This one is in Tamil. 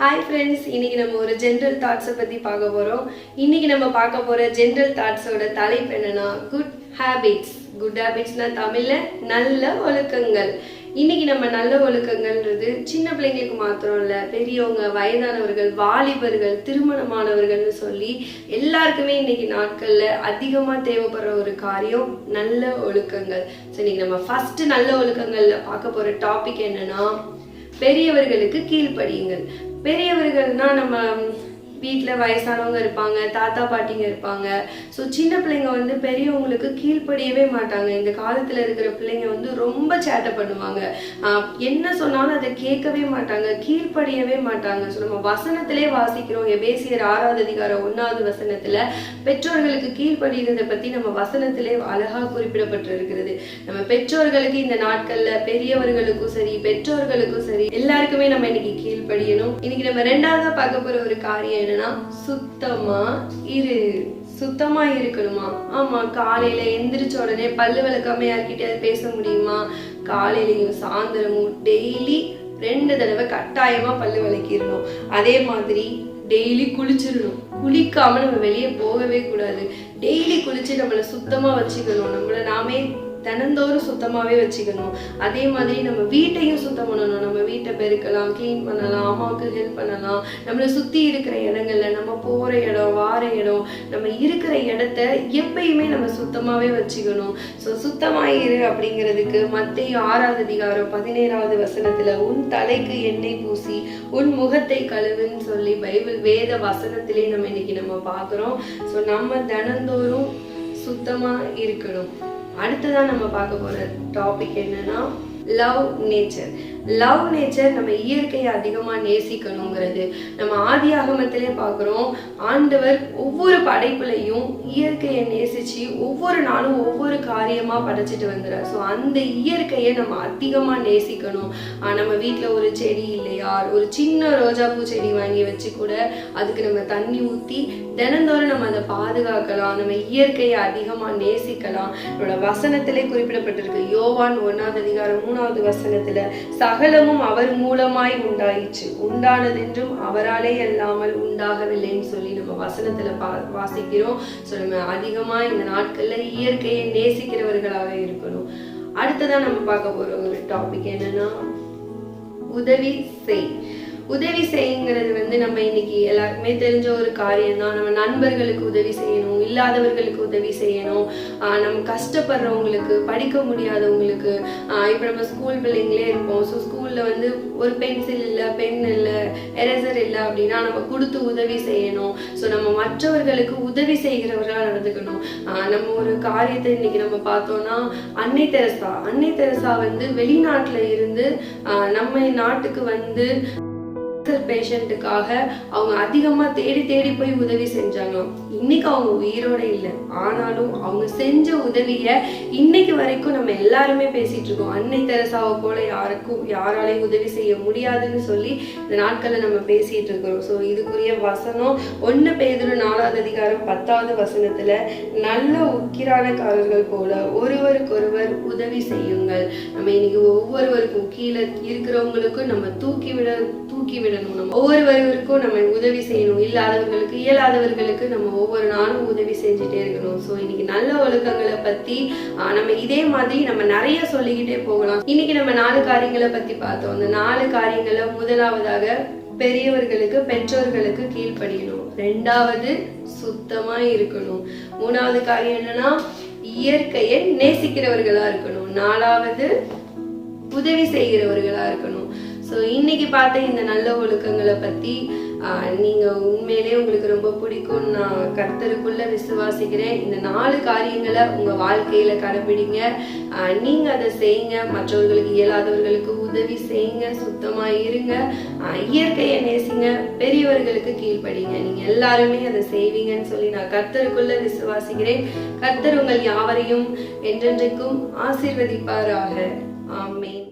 ஹாய் ஃப்ரெண்ட்ஸ், இன்னைக்கு நம்ம ஒரு ஜென்ரல் தாட்ஸை பற்றி பார்க்க போகிறோம். இன்னைக்கு நம்ம பார்க்க போகிற ஜென்ரல் தாட்ஸோட தலைப்பு என்னன்னா குட் ஹேபிட்ஸ். குட் ஹேபிட்ஸ்னால் தமிழில் நல்ல ஒழுக்கங்கள். இன்னைக்கு நம்ம நல்ல ஒழுக்கங்கள்ன்றது சின்ன பிள்ளைங்களுக்கு மாத்திரம் இல்லை, பெரியவங்க, வயதானவர்கள், வாலிபர்கள், திருமணமானவர்கள்னு சொல்லி எல்லாருக்குமே இன்னைக்கு நாட்களில் அதிகமாக தேவைப்படுற ஒரு காரியம் நல்ல ஒழுக்கங்கள். ஸோ இன்னைக்கு நம்ம ஃபர்ஸ்ட் நல்ல ஒழுக்கங்களில் பார்க்க போகிற டாபிக் என்னன்னா பெரியவர்களுக்கு கீழ்ப்படியுங்கள். பெரியவர்கள்னா நம்ம வீட்டில் வயசானவங்க இருப்பாங்க, தாத்தா பாட்டிங்க இருப்பாங்க. ஸோ சின்ன பிள்ளைங்க வந்து பெரியவங்களுக்கு கீழ்ப்படியவே மாட்டாங்க. இந்த காலத்தில் இருக்கிற பிள்ளைங்க வந்து ரொம்ப சேட்டை பண்ணுவாங்க. என்ன சொன்னாலும் அதை கேட்கவே மாட்டாங்க, கீழ்ப்படியவே மாட்டாங்க. ஸோ நம்ம வசனத்திலே வாசிக்கிறோம், எபேசியர் 6வது அதிகாரம் 1வது வசனத்தில் பெற்றோர்களுக்கு கீழ்ப்படிகிறதை பற்றி நம்ம வசனத்திலே அழகாக குறிப்பிடப்பட்டிருக்கிறது. நம்ம பெற்றோர்களுக்கு இந்த நாட்களில் பெரியவர்களுக்கும் சரி, பெற்றோர்களுக்கும் சரி, எல்லாருக்குமே நம்ம இன்னைக்கு கீழ்ப்படியணும். இன்னைக்கு நம்ம ரெண்டாவதா பார்க்க போகிற ஒரு காரியம் சுத்தமா இருக்கணுமா? ஆமா, காலையில எந்திரிச்ச உடனே பல்லு விளக்காம யார்கிட்டயாவது பேச முடியுமா? காலையிலையும் சாயந்தரமும் டெய்லி 2 தடவை கட்டாயமா பல்லு விளக்கிடணும். அதே மாதிரி டெய்லி குளிச்சிடணும். குளிக்காம நம்ம வெளியே போகவே கூடாது. டெய்லி குளிச்சு நம்மளை சுத்தமா வச்சுக்கணும். நம்மளை நாமே தினந்தோறும் சுத்தமாகவே வச்சுக்கணும். அதே மாதிரி நம்ம வீட்டையும் சுத்தம் பண்ணணும். நம்ம வீட்டை பெருக்கலாம், கிளீன் பண்ணலாம், அம்மாவுக்கு ஹெல்ப் பண்ணலாம். நம்மளை சுற்றி இருக்கிற இடங்கள்ல, நம்ம போகிற இடம், வார இடம், நம்ம இருக்கிற இடத்த எப்பயுமே நம்ம சுத்தமாகவே வச்சுக்கணும். ஸோ சுத்தமாயிரு அப்படிங்கிறதுக்கு மத்தேயு 6வது அதிகாரம் 17வது வசனத்தில் உன் தலைக்கு எண்ணெய் பூசி உன் முகத்தை கழுவுன்னு சொல்லி பைபிள் வேத வசனத்திலே நம்ம இன்னைக்கு நம்ம பார்க்குறோம். ஸோ நம்ம தினந்தோறும் சுத்தமா இருக்கணும். அடுத்ததான் நம்ம பார்க்க போற டாபிக் என்னன்னா லவ் நேச்சர். லவ் நேச்சர், நம்ம இயற்கையை அதிகமா நேசிக்கணுங்கிறது. நம்ம ஆதி ஆகமத்திலே பார்க்குறோம், ஆண்டவர் ஒவ்வொரு படைப்புலையும் இயற்கையை நேசிச்சு ஒவ்வொரு நாளும் ஒவ்வொரு காரியமா படைச்சிட்டு வந்துடுறார். ஸோ அந்த இயற்கையை நம்ம அதிகமா நேசிக்கணும். நம்ம வீட்டில் ஒரு செடி இல்லையா, ஒரு சின்ன ரோஜாப்பூ செடி வாங்கி வச்சு கூட அதுக்கு நம்ம தண்ணி ஊற்றி தினந்தோறும் நம்ம அதை பாதுகாக்கலாம். நம்ம இயற்கையை அதிகமா நேசிக்கலாம். நம்மளோட வசனத்திலே குறிப்பிடப்பட்டிருக்கு, யோவான் 1வது அதிகாரம் 3வது வசனத்துல சகலமும் அவர் மூலமாய் உண்டாயிற்று, உண்டானதென்றும் அவராலே அல்லாமல் உண்டாகவில்லைன்னு சொல்லி நம்ம வசனத்துல வாசிக்கிறோம். ஸோ நம்ம அதிகமா இந்த நாட்கள்ல இயற்கையை நேசிக்கிறவர்களாக இருக்கணும். அடுத்ததான் நம்ம பார்க்க போற ஒரு டாபிக் என்னன்னா உதவி செய். உதவி செய்யுங்கிறது வந்து நம்ம இன்னைக்கு எல்லாருக்குமே தெரிஞ்ச ஒரு காரியம் தான். நம்ம நண்பர்களுக்கு உதவி செய்யணும், இல்லாதவர்களுக்கு உதவி செய்யணும், நம்ம கஷ்டப்படுறவங்களுக்கு, படிக்க முடியாதவங்களுக்கு. இப்போ நம்ம ஸ்கூல் பிள்ளைங்களே இருப்போம். ஸோ ஸ்கூலில் வந்து ஒரு பென்சில் இல்லை, பென் இல்லை, எரேசர் இல்லை அப்படின்னா நம்ம கொடுத்து உதவி செய்யணும். ஸோ நம்ம மற்றவர்களுக்கு உதவி செய்கிறவர்களாக நடந்துக்கணும். நம்ம ஒரு காரியத்தை இன்னைக்கு நம்ம பார்த்தோம்னா அன்னை தெரசா வந்து வெளிநாட்டில் இருந்து நம்ம நாட்டுக்கு வந்து பேஷண்ட்டுக்காக அவங்க அதிகமா தேடி தேடி போய் உதவி செஞ்சாங்க. இன்னைக்கு அவங்க உயிரோட இல்லை, ஆனாலும் அவங்க செஞ்ச உதவிய இன்னைக்கு வரைக்கும் நம்ம எல்லாருமே பேசிட்டு இருக்கோம். அன்னை தெரசாவை போல யாராலையும் உதவி செய்ய முடியாதுன்னு சொல்லி இந்த நாட்கள்ல நம்ம பேசிட்டு இருக்கிறோம். ஸோ இதுக்குரிய வசனம் 1 பேதுரு 4வது அதிகாரம் 10வது வசனத்துல நல்ல உக்கிரானக்காரர்கள் போல ஒருவருக்கொருவர் உதவி செய்யுங்கள். நம்ம இன்னைக்கு ஒவ்வொருவருக்கும் கீழே இருக்கிறவங்களுக்கும் நம்ம தூக்கி விடணும். நம்ம ஒவ்வொருவருக்கும் நம்ம உதவி செய்யணும். இல்லாதவர்களுக்கு, இயலாதவர்களுக்கு நம்ம ஒவ்வொரு நாளும் உதவி செஞ்சுட்டே இருக்கணும். ஸோ இன்னைக்கு நல்ல ஒழுக்கங்களை பத்தி நம்ம இதே மாதிரி நம்ம நிறைய சொல்லிக்கிட்டே போகலாம். இன்னைக்கு நம்ம 4 காரியங்களை பத்தி பார்த்தோம். அந்த 4 காரியங்களை முதலாவதாக பெரியவர்களுக்கு, பெற்றோர்களுக்கு கீழ்ப்படியணும். 2வது சுத்தமா இருக்கணும். 3வது காரியம் என்னன்னா இயற்கையை நேசிக்கிறவர்களா இருக்கணும். 4வது உதவி செய்கிறவர்களா இருக்கணும். ஸோ இன்னைக்கு பார்த்த இந்த நல்ல ஒழுக்கங்களை பற்றி நீங்கள் உண்மையிலே உங்களுக்கு ரொம்ப பிடிக்கும் நான் கர்த்தருக்குள்ள விசுவாசிக்கிறேன். இந்த 4 காரியங்களை உங்கள் வாழ்க்கையில் கடைபிடிங்க. நீங்கள் அதை செய்யுங்க. மற்றவர்களுக்கு, இயலாதவர்களுக்கு உதவி செய்யுங்க. சுத்தமாக இருங்க. இயற்கையை நேசிங்க. பெரியவர்களுக்கு கீழ்ப்படிங்க. நீங்கள் எல்லாருமே அதை செய்வீங்கன்னு சொல்லி நான் கர்த்தருக்குள்ள விசுவாசிக்கிறேன். கர்த்தர் உங்கள் யாவரையும் என்றென்றைக்கும் ஆசீர்வதிப்பாராக. ஆமென்.